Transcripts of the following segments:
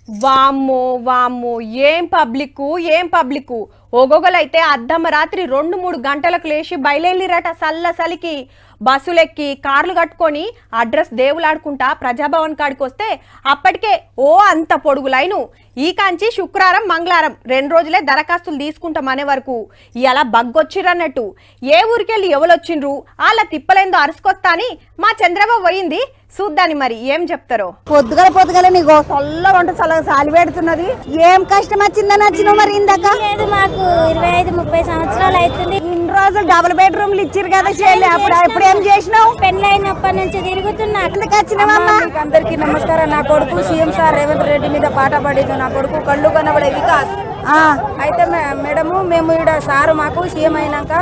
వామ్మో వామ్మో ఏం పబ్లిక్ ఒగొగలైతే అర్ధమరాత్రి 2-3 గంటలకు లేచి బయలుదేరిరట సల్లసలికి బస్సులెక్కి కార్లు కట్టుకొని అడ్రస్ దేవులాడుకుంటా ప్రజాభవన్ కాడికి వస్తే అప్పటికే ఓ అంత పొడుగు లైను ఈ కాంచి శుక్రవారం మంగళవారం 2 రోజులే దరఖాస్తులు తీసుకుంటామనే వరకు ఇలా బగ్గొచ్చిరన్నట్టు ఏ ఊరికెళ్ళి ఎవరొచ్చిండ్రు వాళ్ళ తిప్పలేందో అరుసుకొస్తా అని మా చంద్రబాబు పోయింది చూద్దాని మరి ఏం చెప్తారో. పొద్దుగల నీకు చల్లగా సాలి పెడుతున్నది. ఏం కష్టం వచ్చిందని వచ్చినావు మరి ఇందాక? లేదు, మాకు 25-30 సంవత్సరాలు అవుతుంది. ఇన్ని రోజులు డబుల్ బెడ్రూమ్లు ఇచ్చారు కదా చెల్లి, అప్పుడు ఏం చేసినావు? పెళ్ళైనప్పటి నుంచి తిరుగుతున్నా. ఎందుకు వచ్చినావమ్మా? అందరికి నమస్కారం. నా కొడుకు సీఎం సార్ రేవంత్ రెడ్డి మీద పాట పడేది. నా కొడుకు కళ్ళు కనబడే వికాస్. అయితే మేడము మేము ఇక్కడ సార్ మాకు సీఎం అయినాక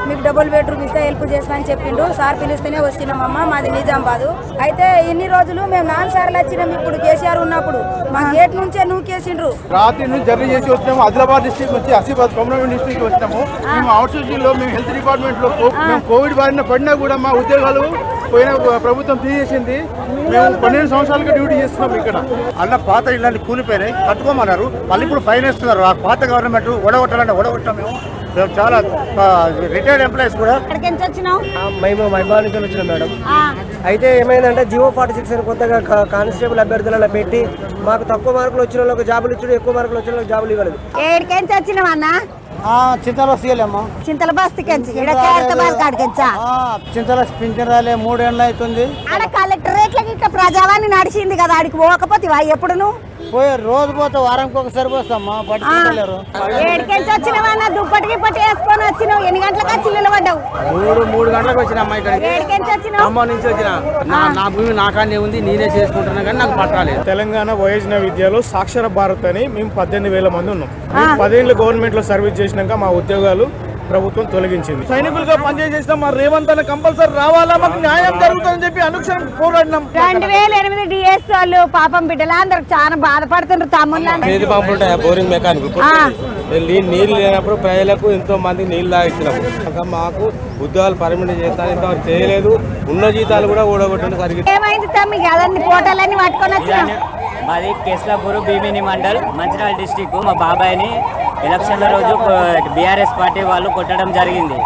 మీకు డబుల్ బెడ్రూమ్ ఇస్తే హెల్ప్ చేస్తా అని చెప్పిండు. సార్ పిలిస్తేనే వచ్చినామమ్మ. మాది నిజామాబాదు. అయితే ఇన్ని రోజులు మేము 4 సార్లు వచ్చినాం. ఇప్పుడు కేసీఆర్ ఉన్నప్పుడు మా గేట్ నుంచే నూకేసిండ్రు. రాత్రి నుంచి జర్నీ చేసి వచ్చినాము. ఆదిలాబాద్ డిస్ట్రిక్ట్ నుంచి ఆసిఫాబాద్ కొమరంభీం డిస్ట్రిక్ట్ వచ్చినాము. మేము అవుట్ సోర్సింగ్ లో మేము హెల్త్ డిపార్ట్మెంట్ లో మేము కోవిడ్ బారిన పడినా కూడా మా ఉద్యోగాలు పోయిన ప్రభుత్వం తీసేసింది. మేము 12 సంవత్సరాలుగా డ్యూటీ చేస్తున్నాం ఇక్కడ. అన్న పాత ఇళ్ళని కూలిపోయినాయి, కట్టుకోమన్నారు. మళ్ళీ ఇప్పుడు ఫైన్ వేస్తున్నారు. ఆ పాత గవర్నమెంట్ ఓడగొట్టాలంటే ఓడగొట్టాం. మేము చాలా రిటైర్డ్ ఎంప్లాయీస్ కూడా. మేము మైబాద్ నుంచి వచ్చినాం మేడం. అయితే ఏమైందంటే జియో 46 అని కొత్తగా కానిస్టేబుల్ అభ్యర్థులను పెట్టి మాకు తక్కువ మార్కులు వచ్చిన వాళ్ళకి జాబులు ఇచ్చాడు, ఎక్కువ మార్కులు వచ్చిన వాళ్ళకి జాబులు ఇవ్వలేదు. ఏడికెంచి వచ్చినావు అన్న? చింతలో సీలేమ్మా. చింతల బస్తికెంచి చింతల పింఛన్ రాలే 3 ఏళ్ళు అవుతుంది. ఆడ కలెక్టరేట్లకి ఇట్లా ప్రజావాణి నడిచింది కదా, ఆడికి పోకపోతే ఎప్పుడు నువ్వు పోయి రోజు పోతే వారానికి ఒకసారి పోస్తామ్మా. పట్టుకోలేరు. ఏడికెంచి వచ్చినావన్న? దుప్పటి గిప్పటి వేసుకొని వచ్చినావు. ఎన్ని గంటలకు వచ్చి నిలబడ్డావు? 3 గంటలకు వచ్చిన అమ్మాయి ఇక్కడ. ఏడికెంచి వచ్చినావు? అమ్మ నుంచి వచ్చిన. నా భూమి నాకానే ఉంది, నేనే చేసుకుంటున్నా కానీ నాకు పట్టాలేదు. తెలంగాణ వయోజన విద్యలో సాక్షర భారత్ అని మేము 18,000 మంది ఉన్నాం. 10 ఏళ్ళు గవర్నమెంట్ లో సర్వీస్ చేసినాక మా ఉద్యోగాలు ప్రభుత్వం తొలగించింది. సైనికులుగా పనిచేసిన మా రేవంత్ అన్న కంపల్సరీ రావాలా, మాకు న్యాయం జరుగుతుందని చెప్పి అనుక్షణం పోరాడినాం. 2008 డిఎస్ వాళ్ళు పాపం బిడ్డలందరూ చాలా బాధపడుతుండ్రు. నీళ్ళు పంపులు ఉంటాయి, బోరింగ్ మెకానిక్. నీళ్ళు లేనప్పుడు ప్రజలకు ఎంతో మందికి నీళ్ళు తాగిస్తున్నాం. మాకు ఉద్యోగాలు పర్మినెంట్ చేస్తాను, ఇంతవరకు చేయలేదు. ఉన్న జీతాలు కూడా ఊడగొట్టండి సరిగ్గా. ఏమైంది తమ్మి? కదండి ఫోటోలన్నీ పట్టుకొని వచ్చినాం. మాది కేస్లాపూర్ భీమిని మండల్ మంచిర్యాల డిస్టిక్. మా బాబాయ్ని ఎలక్షన్ల రోజు బీఆర్ఎస్ పార్టీ వాళ్ళు కొట్టడం జరిగింది.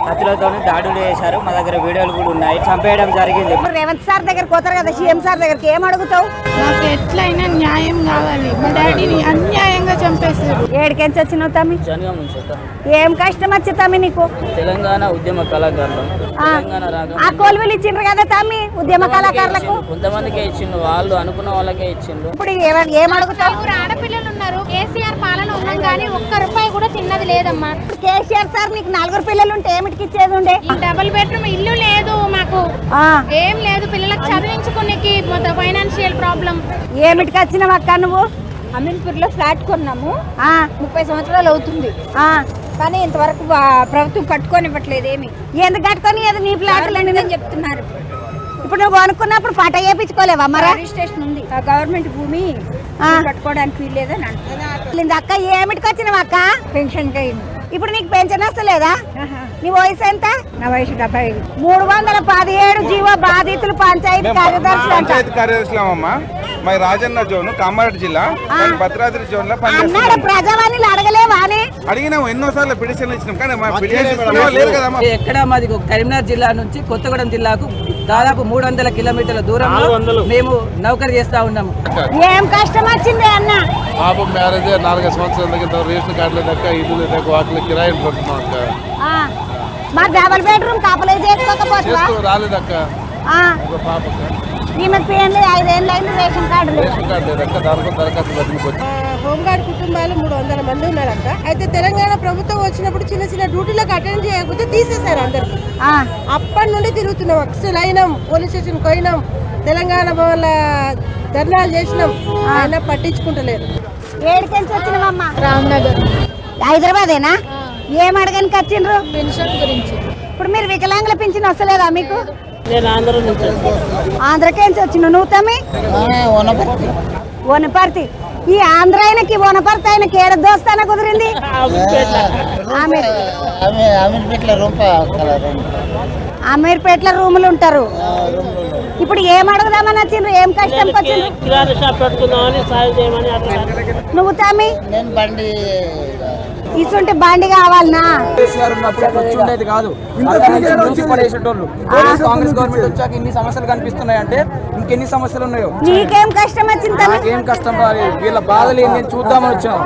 కత్తులతో దాడులు చేశారు. మా దగ్గర వీడియోలు కూడా ఉన్నాయి. చంపేయడం జరిగింది. రేవంత్ సార్ దగ్గరకు పోతారు కదా, సీఎం సార్ దగ్గరికి ఏం అడుగుతావు? నాకు ఎట్లయినా న్యాయం కావాలి. మా డాడీని అన్యాయంగా చంపేశారు. ఏడికెంచి వచ్చినావు తమ్మి? జనగాం నుంచి. ఏం కష్టం వచ్చి తమ్మి నీకు? తెలంగాణ ఉద్యమ కళాకారులు. ఆ కోల్వీలు ఇచ్చిండ్రు కదా తమ్మి ఉద్యమ కళాకారులకు? కొంతమందికే ఇచ్చిండ్రు, వాళ్ళు అనుకున్న వాళ్ళకే ఇచ్చిండ్రు. ఇప్పుడు ఏం అడుగుతావు? ఆడపిల్లలు ఉన్నారు. కేసీఆర్ పాలన ఉన్నాం కానీ ఒక్క రూపాయి కూడా తిన్నది లేదమ్మా. కేసీఆర్ సార్ నీకు 4 పిల్లలు ఉంటే ఏమిటికి ఇచ్చేది ఉండే? డబుల్ బెడ్రూమ్ ఇల్లు లేదు మాకు, ఏం లేదు. పిల్లలకు చదివించుకునేకి ఫైనాన్షియల్ ప్రాబ్లం. ఏమిటికి వచ్చినావు అక్క నువ్వు? అమీన్పూర్ లో ఫ్లాట్ కొన్నాము. 30 సంవత్సరాలు అవుతుంది కానీ ఇంతవరకు ప్రభుత్వం కట్టుకోనివ్వట్లేదు. ఏమి ఎందుకు కట్టుకొని? నీ ఫ్లాట్లు అని చెప్తున్నారు. ఇప్పుడు నువ్వు అనుకున్నప్పుడు పట్ట చేయించుకోలేవా? మరి రిజిస్ట్రేషన్ ఉంది. గవర్నమెంట్ భూమి కట్టుకోవడానికి వీల్లేదని అంటుంది. అక్క ఏమిటికి వచ్చినావు అక్క? పెన్షన్ అయింది. ఇప్పుడు నీకు పెన్షన్ వస్తలేదా? నీ వయసు ఎంత? నా వయసు 75. 317 జీవో బాధితులు పంచాయతీ కార్యదర్శి అమ్మా. మా రాజన్న జోన్ కామారెడ్డి జిల్లా భద్రాద్రి జోన్ లో అన్నాడు. ప్రజావాణిలు అడగలేవా? అడిగినాము, ఎన్నోసార్లు పిటిషన్ ఇచ్చినాం కానీ లేదు కదా. ఎక్కడ మాది కరీంనగర్ జిల్లా నుంచి కొత్తగూడెం జిల్లాకు దాదాపు 300 కిలోమీటర్ల దూరంలో మేము నౌకరీ చేస్తా ఉన్నాము. ఏం కష్టం వచ్చింది అన్న? పాప మ్యారేజ్ 4 సంవత్సరాల దగ్గర రేషన్ కార్డులు దక్క, ఇల్లు దక్క, వాటిలో కిరాయిలు పడుతున్నాం అక్క. మా డబుల్ బెడ్రూమ్ అప్లై చేసుకోకపోతే రాలేదక్క. పాపక్క ఈమె 5 ఏళ్ళు అయింది రేషన్ కార్డు లేదక్క. దరఖాస్తు బతికిపోతుంది. హోంగార్డ్ కుటుంబాలు 300 మంది ఉన్నారంట. అయితే తెలంగాణ ప్రభుత్వం వచ్చినప్పుడు చిన్న డ్యూటీలకు అటెండ్ చేయకపోతే తీసేశారు అందరు. అప్పటి నుండి తిరుగుతున్నాం. అసలు అయినాం, పోలీస్ స్టేషన్ పోయినాం, తెలంగాణ భవన్ల ధర్నాలు చేసినాం, అయినా పట్టించుకుంటలేరు. ఏడికెంచి వచ్చినావమ్మా? రామ్నగర్. హైదరాబాదేనా? ఏం అడగనికి వచ్చిండ్రు? పెన్షన్ గురించి. ఇప్పుడు మీరు వికలాంగుల పింఛన్ వస్తలేదా మీకు? నేను ఆంధ్ర నుంచి. ఆంధ్రకేంచి వచ్చినావు నువ్వు తమ్మి? వనపర్తి. ఈ ఆంధ్ర ఆయనకి వనపర్తి ఆయనకి ఏడ దోస్తాన కుదిరింది? అమీర్పేటలో రూములు ఉంటారు. ఇప్పుడు ఏం అడుగుదామని వచ్చిండ్రు? ఏం కష్టం వచ్చిండ్రు? కిరాణా షాప్ పెట్టుకుందామని సాయం చేయమని నువ్వు తమ్మి? నేను బండి ఇసుంటే బండి కావాలనా? ఉండేది కాదు, పడేసేటోళ్ళు. కాంగ్రెస్ గవర్నమెంట్ వచ్చాక ఇన్ని సమస్యలు కనిపిస్తున్నాయి అంటే ఇంకెన్ని సమస్యలు ఉన్నాయో. నీకేం కష్టం వచ్చింది? నాకేం కష్టం రాలేదు, వీళ్ళ బాధలు ఏంటి చూద్దామని వచ్చాను.